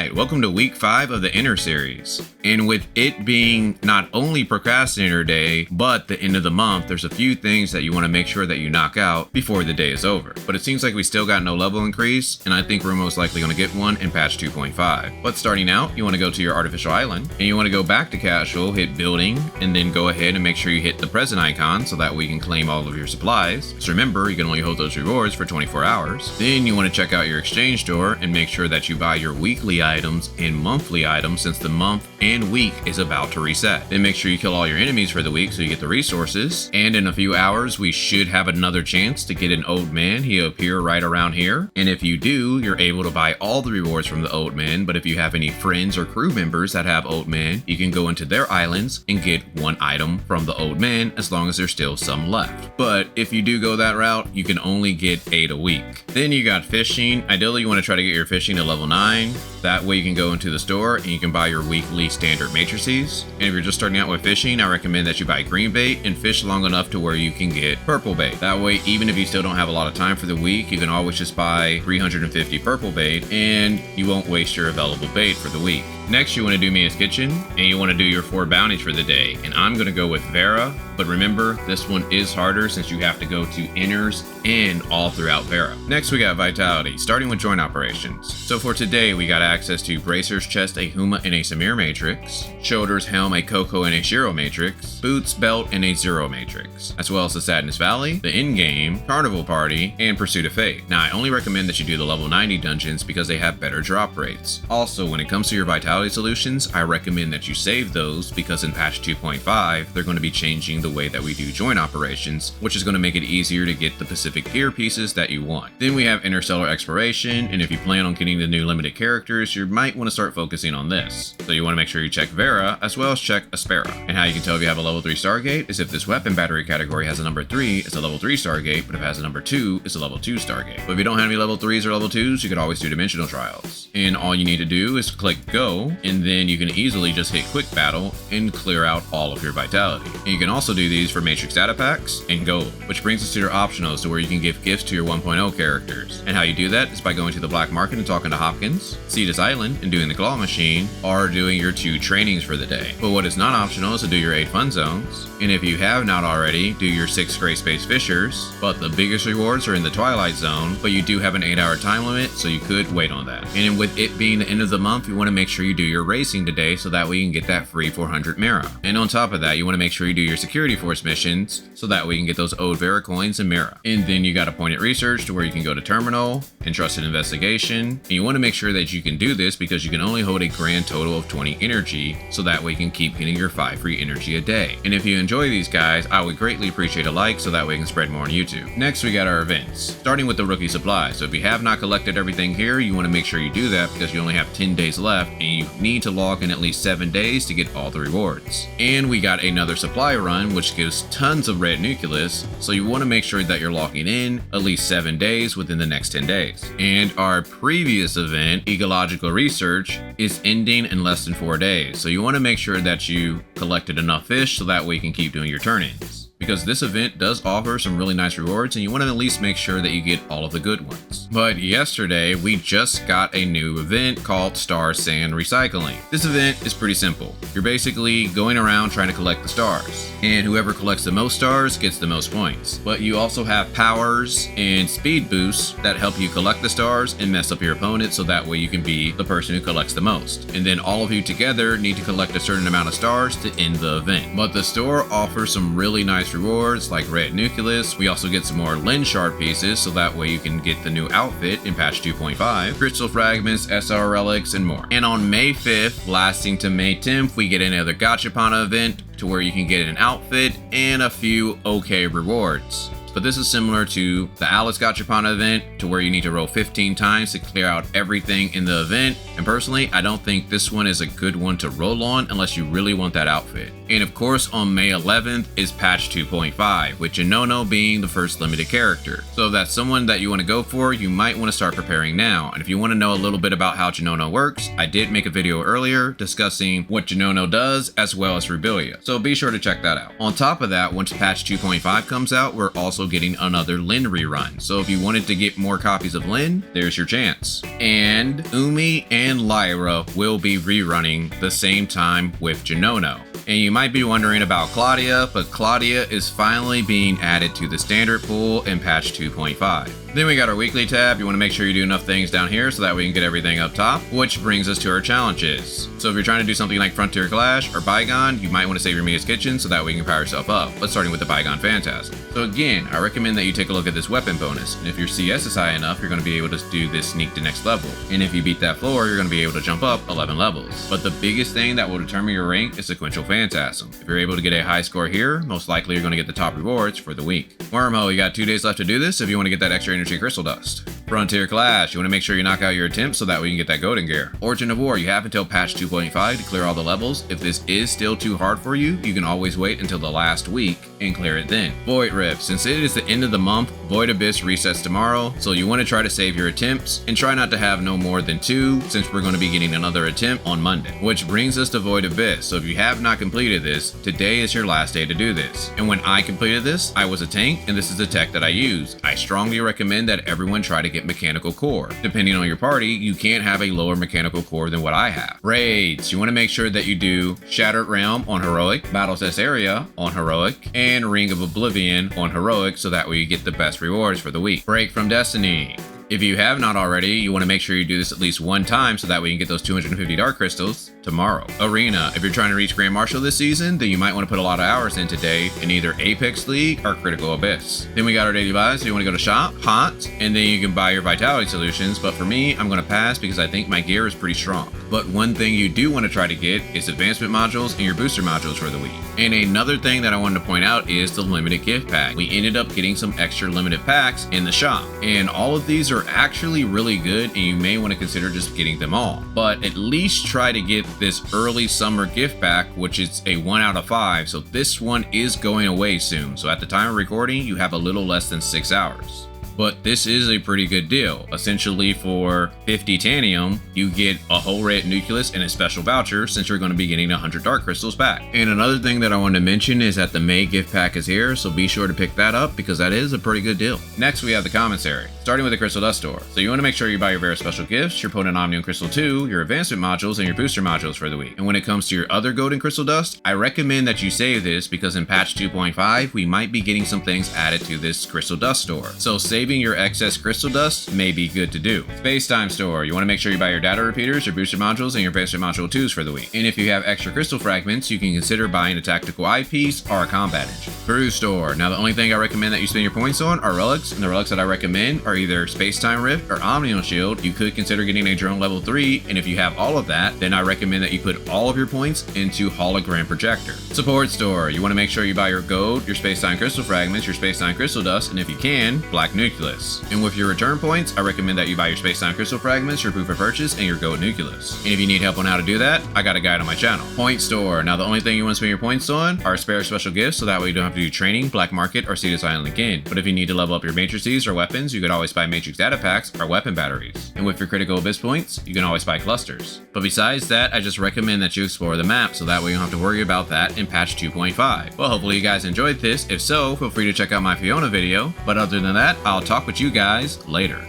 Alright, welcome to week 5 of the Innars series. And with it being not only Procrastinator Day, but the end of the month, there's a few things that you want to make sure that you knock out before the day is over. But it seems like we still got no level increase, and I think we're most likely going to get one in patch 2.5. But starting out, you want to go to your artificial island, and you want to go back to casual, hit building, and then go ahead and make sure you hit the present icon so that way you can claim all of your supplies. So remember, you can only hold those rewards for 24 hours. Then you want to check out your exchange store and make sure that you buy your weekly items and monthly items since the month and week is about to reset. Then make sure you kill all your enemies for the week so you get the resources. And in a few hours, we should have another chance to get an old man. He'll appear right around here. And if you do, you're able to buy all the rewards from the old man. But if you have any friends or crew members that have old men, you can go into their islands and get one item from the old man as long as there's still some left. But if you do go that route, you can only get 8 a week. Then you got fishing. Ideally, you want to try to get your fishing to level 9. That way you can go into the store and you can buy your weekly standard matrices. And if you're just starting out with fishing, I recommend that you buy green bait and fish long enough to where you can get purple bait. That way, even if you still don't have a lot of time for the week, you can always just buy 350 purple bait and you won't waste your available bait for the week. Next, you want to do Mia's Kitchen, and you want to do your 4 bounties for the day. And I'm going to go with Vera, but remember, this one is harder since you have to go to Innars and all throughout Vera. Next, we got Vitality, starting with joint operations. So for today, we got access to Bracer's chest, a Huma and a Samir matrix, Shoulders helm, a Coco and a Shiro matrix, Boots belt and a Zero matrix, as well as the Sadness Valley, the in-game, Carnival Party, and Pursuit of Fate. Now, I only recommend that you do the level 90 dungeons because they have better drop rates. Also, when it comes to your Vitality solutions, I recommend that you save those because in patch 2.5, they're going to be changing the way that we do joint operations, which is going to make it easier to get the Pacific gear pieces that you want. Then we have Interstellar Exploration, and if you plan on getting the new limited characters, you might want to start focusing on this. So you want to make sure you check Vera, as well as check Aspera. And how you can tell if you have a level 3 Stargate is if this weapon battery category has a number 3, it's a level 3 Stargate, but if it has a number 2, it's a level 2 Stargate. But if you don't have any level 3s or level 2s, you could always do Dimensional Trials. And all you need to do is click Go, and then you can easily just hit Quick Battle and clear out all of your Vitality. And you can also do these for Matrix Data Packs and Gold, which brings us to your optionals to where you can give gifts to your 1.0 characters. And how you do that is by going to the black market and talking to Hopkins, Cetus Island and doing the claw machine, or doing your 2 trainings for the day. But what is not optional is to do your 8 fun zones. And if you have not already, do your 6 Greyspace Fishers, but the biggest rewards are in the Twilight zone, but you do have an 8-hour time limit, so you could wait on that. And with it being the end of the month, you want to make sure you do your racing today so that way you can get that free 400 Mira. And on top of that, you want to make sure you do your Security Force missions so that way you can get those owed Vera coins and Mira. And then you got Appointed Research to where you can go to Terminal and Trusted Investigation. And you want to make sure that you can do this because you can only hold a grand total of 20 energy, so that way you can keep getting your 5 free energy a day. And if you enjoy these guys, I would greatly appreciate a like so that way you can spread more on YouTube. Next, we got our events, starting with the rookie supply. So if you have not collected everything here, you want to make sure you do that because you only have 10 days left and you need to log in at least 7 days to get all the rewards. And we got another supply run which gives tons of Red Nucleus, so you want to make sure that you're logging in at least 7 days within the next 10 days. And our previous event, Ecological Research, is ending in less than 4 days, so you want to make sure that you collected enough fish so that way you can keep doing your turn-ins. Because this event does offer some really nice rewards and you want to at least make sure that you get all of the good ones. But yesterday, we just got a new event called Star Sand Recycling. This event is pretty simple. You're basically going around trying to collect the stars, and whoever collects the most stars gets the most points. But you also have powers and speed boosts that help you collect the stars and mess up your opponent so that way you can be the person who collects the most. And then all of you together need to collect a certain amount of stars to end the event. But the store offers some really nice rewards like Red Nucleus. We also get some more lens shard pieces so that way you can get the new outfit in patch 2.5, crystal fragments, SR relics, and more. And on May 5th, lasting to May 10th, we get another Gachapon event to where you can get an outfit and a few okay rewards. But this is similar to the Alice Gachapon event, to where you need to roll 15 times to clear out everything in the event. And personally, I don't think this one is a good one to roll on unless you really want that outfit. And of course, on May 11th is patch 2.5, with Junono being the first limited character. So if that's someone that you want to go for, you might want to start preparing now. And if you want to know a little bit about how Junono works, I did make a video earlier discussing what Junono does as well as Rubilia. So be sure to check that out. On top of that, once patch 2.5 comes out, we're also also getting another Lyn rerun. So if you wanted to get more copies of Lyn, there's your chance. And Umi and Lyra will be rerunning the same time with Junono. And you might be wondering about Claudia, but Claudia is finally being added to the standard pool in patch 2.5. Then we got our weekly tab. You want to make sure you do enough things down here so that we can get everything up top, which brings us to our challenges. So if you're trying to do something like Frontier Clash or Bygone, you might want to save your Mia's Kitchen so that way you can power yourself up. Let's starting with the Bygone Phantasm. So again, I recommend that you take a look at this weapon bonus, and if your CS is high enough, you're going to be able to do this sneak to next level. And if you beat that floor, you're going to be able to jump up 11 levels. But the biggest thing that will determine your rank is Sequential Phantasm. If you're able to get a high score here, most likely you're going to get the top rewards for the week. Wormhole, you got 2 days left to do this if you want to get that extra energy crystal dust. Frontier Clash, you want to make sure you knock out your attempts so that way you can get that golden gear. Origin of War, you have until patch 2.5 to clear all the levels. If this is still too hard for you, you can always wait until the last week and clear it then. Void Rift, since it is the end of the month, Void Abyss resets tomorrow, so you want to try to save your attempts and try not to have no more than 2 since we're going to be getting another attempt on Monday. Which brings us to Void Abyss, so if you have not completed this, today is your last day to do this. And when I completed this, I was a tank and this is the tech that I use. I strongly recommend that everyone try to get mechanical core. Depending on your party, you can't have a lower mechanical core than what I have. Raids, you want to make sure that you do Shattered Realm on Heroic, Battle Test Area on Heroic, and Ring of Oblivion on Heroic so that way you get the best rewards for the week. Break from Destiny. If you have not already, you want to make sure you do this at least 1 time so that way you can get those 250 Dark Crystals tomorrow. Arena, if you're trying to reach Grand Marshal this season, then you might want to put a lot of hours in today in either Apex League or Critical Abyss. Then we got our daily buys, so you want to go to Shop, Hot, and then you can buy your Vitality Solutions, but for me, I'm going to pass because I think my gear is pretty strong. But one thing you do want to try to get is Advancement Modules and your Booster Modules for the week. And another thing that I wanted to point out is the limited gift pack. We ended up getting some extra limited packs in the shop, and all of these are actually really good and you may want to consider just getting them all. But at least try to get this early summer gift pack, which is a 1 out of 5, so this one is going away soon. So at the time of recording, you have a little less than 6 hours. But this is a pretty good deal. Essentially for 50 Tanium, you get a whole Red Nucleus and a special voucher since you're going to be getting 100 Dark Crystals back. And another thing that I wanted to mention is that the May gift pack is here, so be sure to pick that up because that is a pretty good deal. Next we have the Commissary, starting with the Crystal Dust Store. So you want to make sure you buy your very special gifts, your Potent Omnium Crystal 2, your Advancement Modules, and your Booster Modules for the week. And when it comes to your other Golden Crystal Dust, I recommend that you save this because in patch 2.5, we might be getting some things added to this Crystal Dust Store. So saving your excess crystal dust may be good to do. Space Time Store, you want to make sure you buy your data repeaters, your booster modules, and your basic module 2s for the week. And if you have extra crystal fragments, you can consider buying a tactical eyepiece or a combat engine. Brew Store, now the only thing I recommend that you spend your points on are relics, and the relics that I recommend are either Space Time Rift or Omnium Shield. You could consider getting a drone level 3, and if you have all of that, then I recommend that you put all of your points into Hologram Projector. Support Store, you want to make sure you buy your gold, your Space Time Crystal Fragments, your Space Time Crystal Dust, and if you can, Black Nucleus. And with your return points, I recommend that you buy your Space Time Crystal Fragments, your proof of purchase, and your Gold Nucleus. And if you need help on how to do that, I got a guide on my channel. Point Store, now the only thing you want to spend your points on are spare special gifts, so that way you don't have to do training, black market, or Cetus Island again. But if you need to level up your matrices or weapons, you could always buy Matrix Data Packs or weapon batteries. And with your Critical Abyss points, you can always buy clusters. But besides that, I just recommend that you explore the map, so that way you don't have to worry about that in patch 2.5. Well, hopefully you guys enjoyed this. If so, feel free to check out my Fiona video. But other than that, I'll talk with you guys later.